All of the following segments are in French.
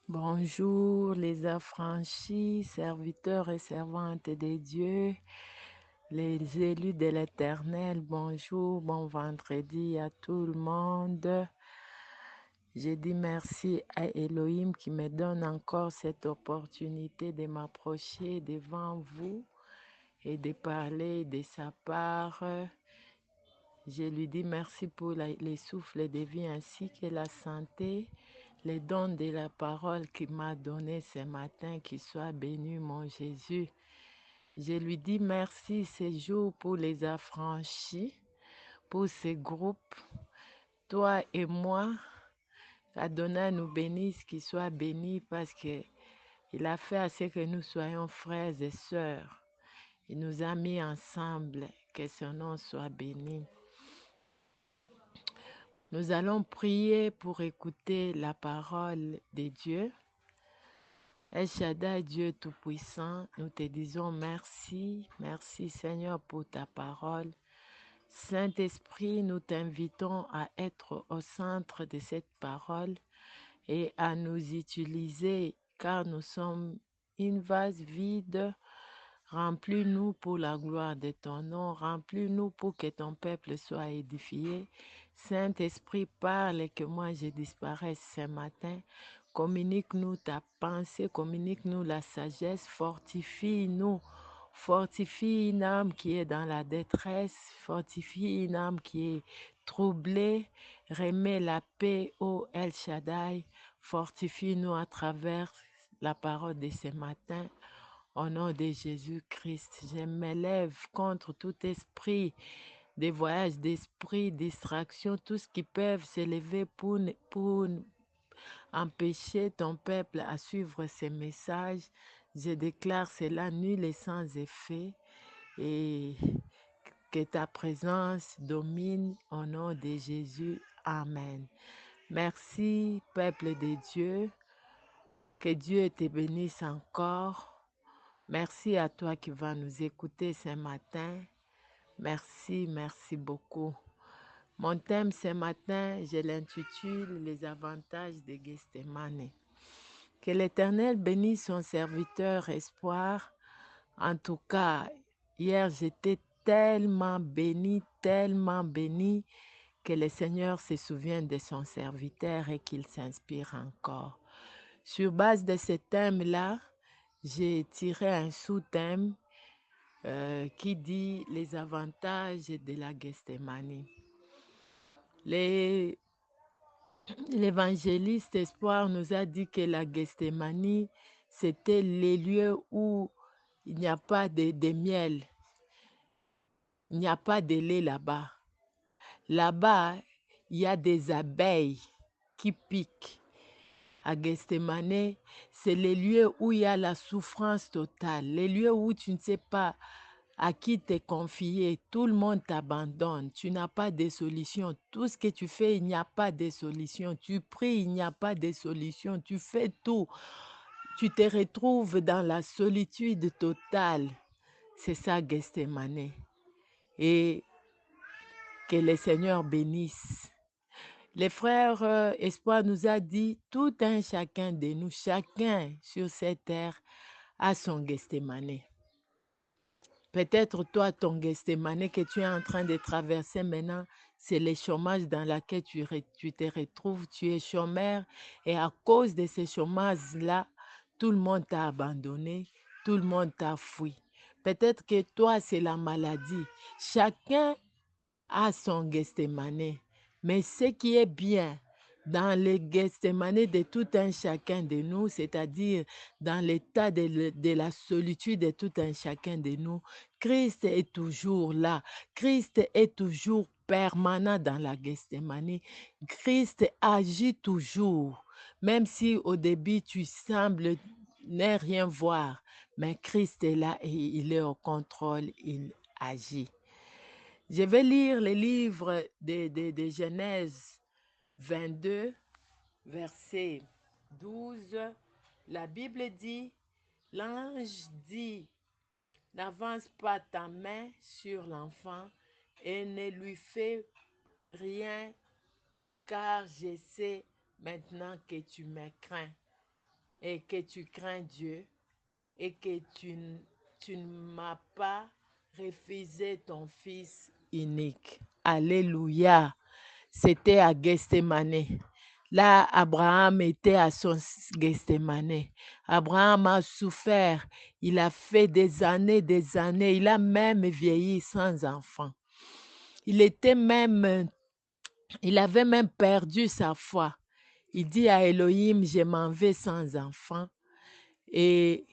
Bonjour les affranchis, serviteurs et servantes des dieux, les élus de l'Éternel, bonjour, bon vendredi à tout le monde. Je dis merci à Elohim qui me donne encore cette opportunité de m'approcher devant vous et de parler de sa part. Je lui dis merci pour les souffles de vie ainsi que la santé, les dons de la parole qu'il m'a donné ce matin, qu'il soit béni mon Jésus. Je lui dis merci ce jour pour les affranchis, pour ce groupe. Toi et moi, Adonai nous bénisse, qu'il soit béni parce qu'il a fait à ce que nous soyons frères et sœurs. Il nous a mis ensemble, que son nom soit béni. Nous allons prier pour écouter la parole de Dieu. El Shaddai, Dieu Tout-Puissant, nous te disons merci. Merci Seigneur pour ta parole. Saint-Esprit, nous t'invitons à être au centre de cette parole et à nous utiliser car nous sommes une vase vide. Remplis-nous pour la gloire de ton nom. Remplis-nous pour que ton peuple soit édifié. Saint-Esprit, parle et que moi je disparaisse ce matin. Communique-nous ta pensée, communique-nous la sagesse, fortifie-nous. Fortifie une âme qui est dans la détresse, fortifie une âme qui est troublée. Remets la paix, ô El Shaddai. Fortifie-nous à travers la parole de ce matin. Au nom de Jésus-Christ, je m'élève contre tout esprit des voyages d'esprit, distraction, tout ce qui peuvent s'élever pour empêcher ton peuple à suivre ces messages. Je déclare cela nul et sans effet et que ta présence domine au nom de Jésus. Amen. Merci, peuple de Dieu. Que Dieu te bénisse encore. Merci à toi qui vas nous écouter ce matin. Merci, merci beaucoup. Mon thème ce matin, je l'intitule Les avantages de Gethsemane. Que l'Éternel bénisse son serviteur Espoir. En tout cas, hier j'étais tellement béni, que le Seigneur se souvient de son serviteur et qu'il s'inspire encore. Sur base de ce thème-là, j'ai tiré un sous-thème qui dit les avantages de la Gethsemane. L'évangéliste Espoir nous a dit que la Gethsemane, c'était les lieux où il n'y a pas de miel, il n'y a pas de lait là-bas. Là-bas, il y a des abeilles qui piquent. À Gethsemane, c'est les lieux où il y a la souffrance totale, les lieux où tu ne sais pas à qui t'es confié, tout le monde t'abandonne, tu n'as pas de solution. Tout ce que tu fais, il n'y a pas de solution. Tu pries, il n'y a pas de solution. Tu fais tout. Tu te retrouves dans la solitude totale. C'est ça, Gethsemane. Et que le Seigneur bénisse. Les frères Espoir nous a dit, tout un chacun de nous, chacun sur cette terre a son Gethsemane. Peut-être toi, ton Gethsemane que tu es en train de traverser maintenant, c'est le chômage dans lequel tu te retrouves. Tu es chômeur et à cause de ce chômage-là, tout le monde t'a abandonné, tout le monde t'a fui. Peut-être que toi, c'est la maladie. Chacun a son Gethsemane. Mais ce qui est bien dans le Gethsemane de tout un chacun de nous, c'est-à-dire dans l'état de la solitude de tout un chacun de nous, Christ est toujours là. Christ est toujours permanent dans la Gethsemane. Christ agit toujours, même si au début tu sembles ne rien voir, mais Christ est là et il est au contrôle, il agit. Je vais lire le livre de Genèse 22, verset 12. La Bible dit, l'ange dit, n'avance pas ta main sur l'enfant et ne lui fais rien, car je sais maintenant que tu me crains. et que tu crains Dieu et que tu ne m'as pas refusé ton fils unique. Alléluia. C'était à Gethsemane. Là, Abraham était à son Gethsemane. Abraham a souffert. Il a fait des années, des années. Il a même vieilli sans enfant. Il avait même perdu sa foi. Il dit à Elohim, je m'en vais sans enfant. Et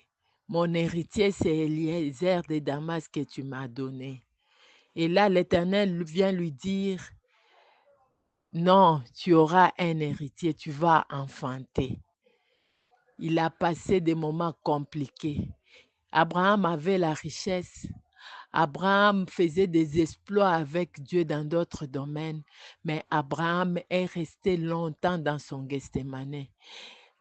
mon héritier, c'est Eliezer de Damas que tu m'as donné. Et là, l'Éternel vient lui dire, non, tu auras un héritier, tu vas enfanter. Il a passé des moments compliqués. Abraham avait la richesse. Abraham faisait des exploits avec Dieu dans d'autres domaines, mais Abraham est resté longtemps dans son Gethsemane.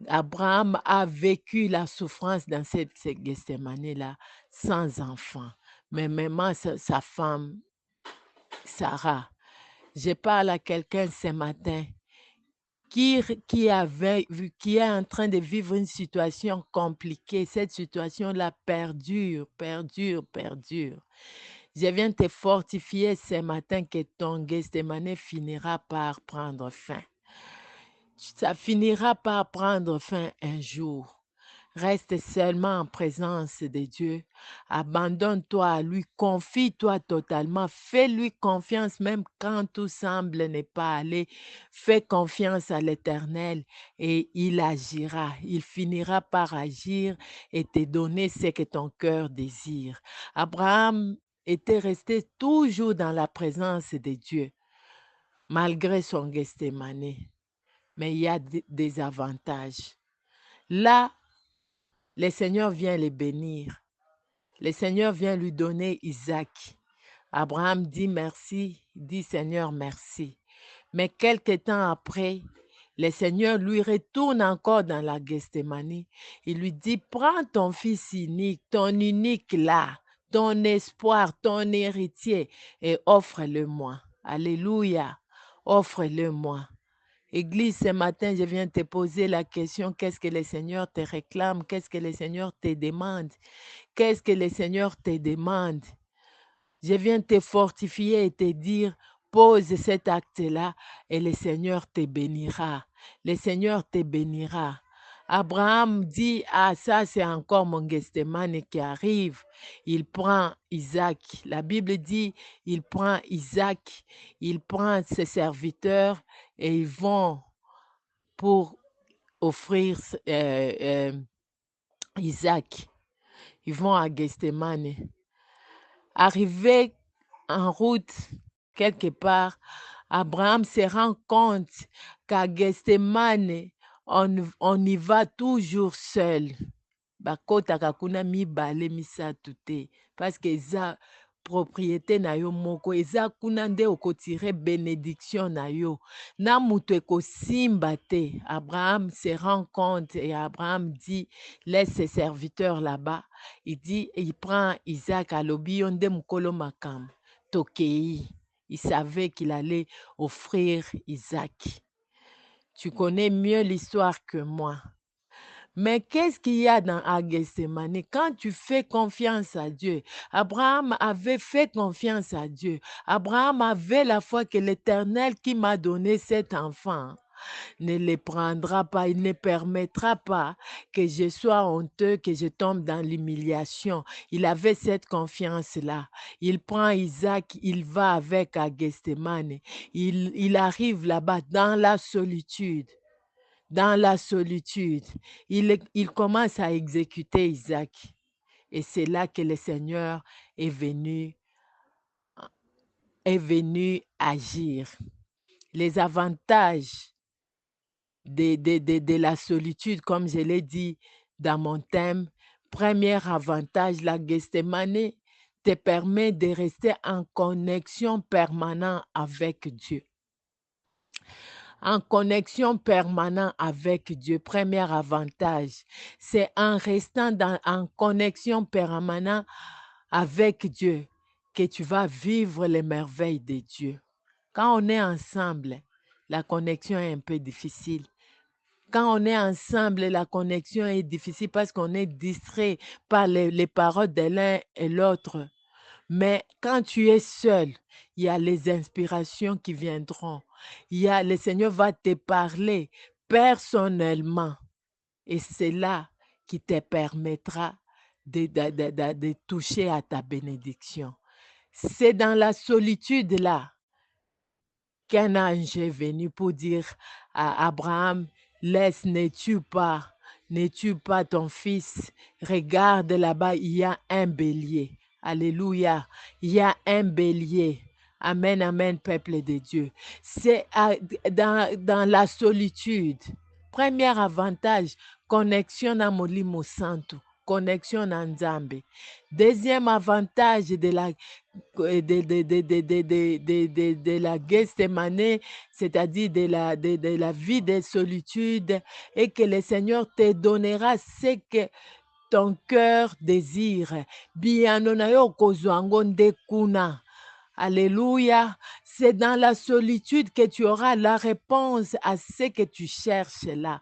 Abraham a vécu la souffrance dans cette Gethsemane-là sans enfant. Mais même sa femme, Sarah, je parle à quelqu'un ce matin qui est en train de vivre une situation compliquée. Cette situation-là perdure. Je viens te fortifier ce matin que ton Gethsemane finira par prendre fin. Ça finira par prendre fin un jour. Reste seulement en présence de Dieu. Abandonne-toi à lui, confie-toi totalement. Fais-lui confiance même quand tout semble ne pas aller. Fais confiance à l'Éternel et il agira. Il finira par agir et te donner ce que ton cœur désire. Abraham était resté toujours dans la présence de Dieu, malgré son Gethsemane. Mais il y a des avantages. Là, le Seigneur vient les bénir. Le Seigneur vient lui donner Isaac. Abraham dit merci, dit Seigneur merci. Mais quelque temps après, le Seigneur lui retourne encore dans la Gethsemane. Il lui dit, prends ton fils unique, ton unique là, ton espoir, ton héritier, et offre-le-moi. Alléluia, offre-le-moi. Église, ce matin, je viens te poser la question, qu'est-ce que le Seigneur te réclame? Qu'est-ce que le Seigneur te demande? Qu'est-ce que le Seigneur te demande? Je viens te fortifier et te dire, pose cet acte-là et le Seigneur te bénira. Le Seigneur te bénira. Abraham dit, ah ça c'est encore mon Gethsemane qui arrive. Il prend Isaac. La Bible dit, il prend Isaac, il prend ses serviteurs et ils vont pour offrir Isaac. Ils vont à Gethsemane. Arrivé en route, quelque part, Abraham se rend compte qu'à Gethsemane, on y va toujours seul. Bakotaka kuna mibale misatu te parce que eza propriété na yo moko eza kuna nde okotire bénédiction na yo na mutu ekosimba te. Abraham se rend compte et Abraham dit laisse ses serviteurs là-bas. Il prend Isaac alobi yo nde mokolo makambo tokei. Il savait qu'il allait offrir Isaac. Tu connais mieux l'histoire que moi. Mais qu'est-ce qu'il y a dans Gethsemane? Quand tu fais confiance à Dieu, Abraham avait fait confiance à Dieu. Abraham avait la foi que l'Éternel qui m'a donné cet enfant ne le prendra pas, il ne permettra pas que je sois honteux, que je tombe dans l'humiliation. Il avait cette confiance-là. Il prend Isaac, il va avec à Gethsemane. Il arrive là-bas dans la solitude. Dans la solitude, il commence à exécuter Isaac. Et c'est là que le Seigneur est venu agir. Les avantages de la solitude, comme je l'ai dit dans mon thème, premier avantage, la Gethsemane te permet de rester en connexion permanente avec Dieu. En connexion permanente avec Dieu. Premier avantage, c'est en restant en connexion permanente avec Dieu que tu vas vivre les merveilles de Dieu. Quand on est ensemble, la connexion est un peu difficile. Quand on est ensemble, la connexion est difficile parce qu'on est distrait par les paroles de l'un et l'autre. Mais quand tu es seul, il y a les inspirations qui viendront. Le Seigneur va te parler personnellement. Et c'est là qui te permettra de toucher à ta bénédiction. C'est dans la solitude là qu'un ange est venu pour dire à Abraham, laisse, ne tue pas ton fils. Regarde là-bas, il y a un bélier. Alléluia, il y a un bélier. Amen, amen, peuple de Dieu. C'est dans la solitude. Premier avantage, connexion à Molimo Santo, connexion à Nzambe. Deuxième avantage de la Gethsémane, c'est-à-dire de la vie de solitude, et que le Seigneur te donnera ce que ton cœur désire. Biyano na yo kozwa ngo nde kuna. Alléluia. C'est dans la solitude que tu auras la réponse à ce que tu cherches là.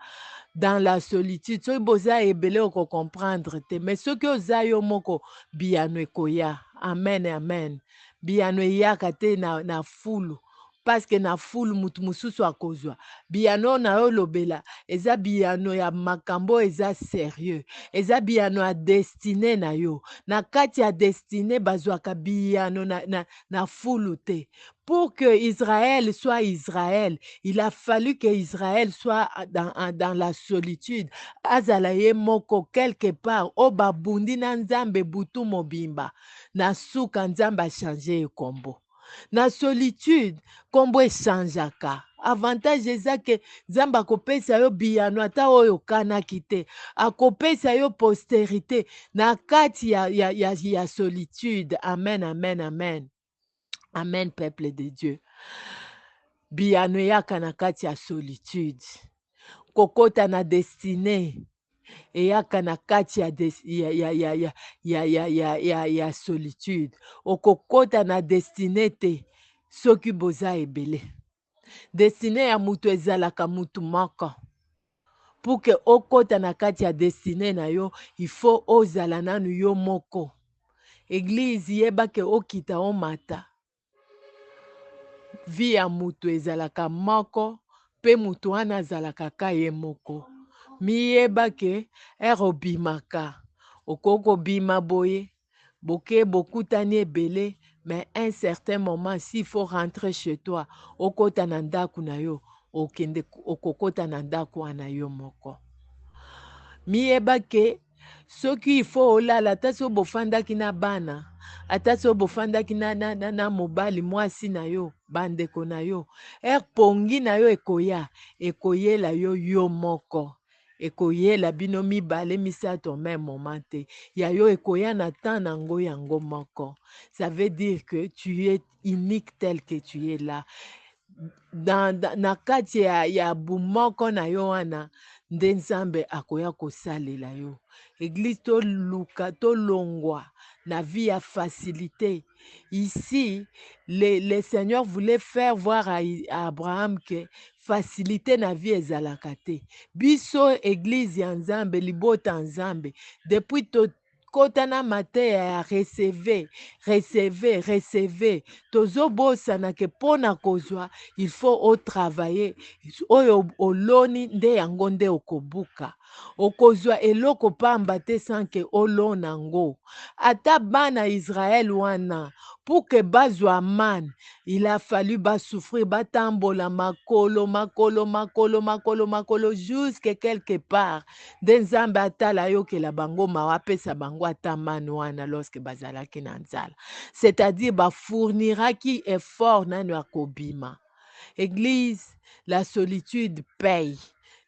Dans la solitude, soki boza ebele okocomprendre te, mais soki oza yo moko, biyano ekoya. Amen, amen. Biyano eyaka te na fulu. Parce que na fulu mutu mosusu akozwa. Biyano na yo lobela, eza biyano ya makambo eza sérieux. Eza biyano ya destine na yo. Na kati ya destine bazwaka biyano na fulu te. Pour que Israël soit Israël, il a fallu que Israël soit dans la solitude. Azala ye moko quelque part, o babundi na nzambe butu mobimba. Na suka nzambe a changé e kombo. Na solitude, kombo echangeaka. Avantage eza ke nzambe akopesa yo biyano ata oyo okanaki te. Akopesa yo postérité na kati ya solitude. Amen, amen, amen. Amen, peuple de Dieu. Biyano eyaka na kati ya solitude. Kokota na destine eyaka na kati ya solitude. Okokota na destine te soki boza ebele. Destine ya mutu ezalaka mutu moko. Pour que okota na kati ya destine na yo, il faut ozala nanu yo moko. Église yeba ke okita omata. Vi ya mutu ezalaka moko, pe mutu wana azalaka ka ye moko. Miyeba ke obimaka. Okoko bima boye, boke bokutani ebele, mais un certain moment, s'il faut rentrer chez toi, okota na ndaku na yo, okokota na ndaku wana yo moko. Miyeba ke soki il faut olala, ata so bofandaki na bana, ata so bofandaki na mobali mwasi na yo, bandeko na yo, pongi na yo ekoyela yo yo moko. Ekoyela bino mibale misato même moment te. Ya yo ekoya na temps nango yango moko. Ça veut dire que tu es unique tel que tu es là. Na kati ya bumoko na yo wana, nde nzambe akoya kosalela yo. Église tolongwa na vie ya facilité. Ici, le Seigneur voulait faire voir à Abraham que facilité na vie ezalaka te. Biso église ya nzambe, libota nzambe, depuis kota na mateya ya receve tozobosana ke mpona kozwa il faut otravailler oyo oloni nde yango nde okobuka. Okozwa eloko pamba te sanke olona ngo. Ata bana Israël wana, pour que bazwa man, il a fallu basouffrir, batambola makolo, jusque quelque part. Nzambe atala yo ke la bango mawapesa bango ata man wana lorsque bazalaki na nzala. C'est-à-dire bafourniraki effort nano akobima. Église, la solitude paye.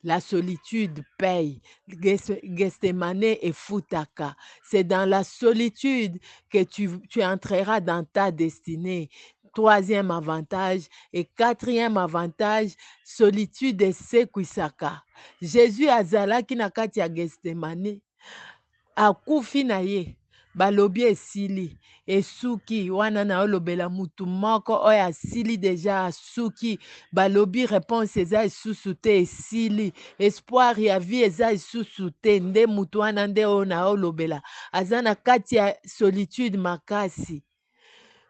La solitude paye. Gethsémane et futaka. C'est dans la solitude que tu entreras dans ta destinée. Troisième avantage. Et quatrième avantage, solitude esekwisaka. Jésus azalaki na kati ya Gethsémane. Akufi na ye. balobi esili esuki wana na olobela mutu moko oyo asili deja asuki balobi réponse eza lisusu te esili espoir ya vie eza lisusu te nde mutu wana nde oyo na olobela aza na kati ya solitude makasi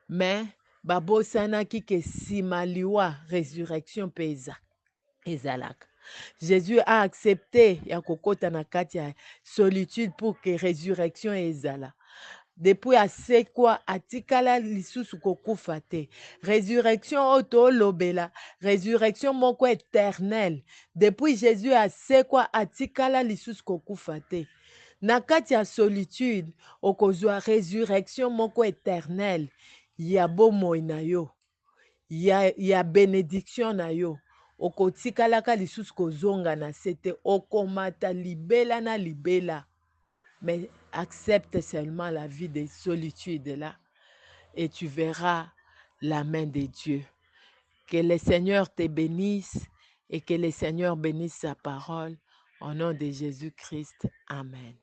me babosanaki ke nsima liwa résurrection mpe ezalaka jésus a accepté ya kokota na kati ya solitude pour que résurrection ezala depuis asekwa atikala lisusu kokufa te résurrection oyo toolobela résurrection moko éternelle depuis jésus asekwa atikala lisusu kokufa te na kati ya solitude okozwa résurrection moko éternelle ya bomoi na yo ya bénédiction na yo okotikalaka lisusu kozonga na se te okomata libela na libela mais accepte seulement la vie de solitude là et tu verras la main de Dieu. Que le Seigneur te bénisse et que le Seigneur bénisse sa parole au nom de Jésus-Christ. Amen.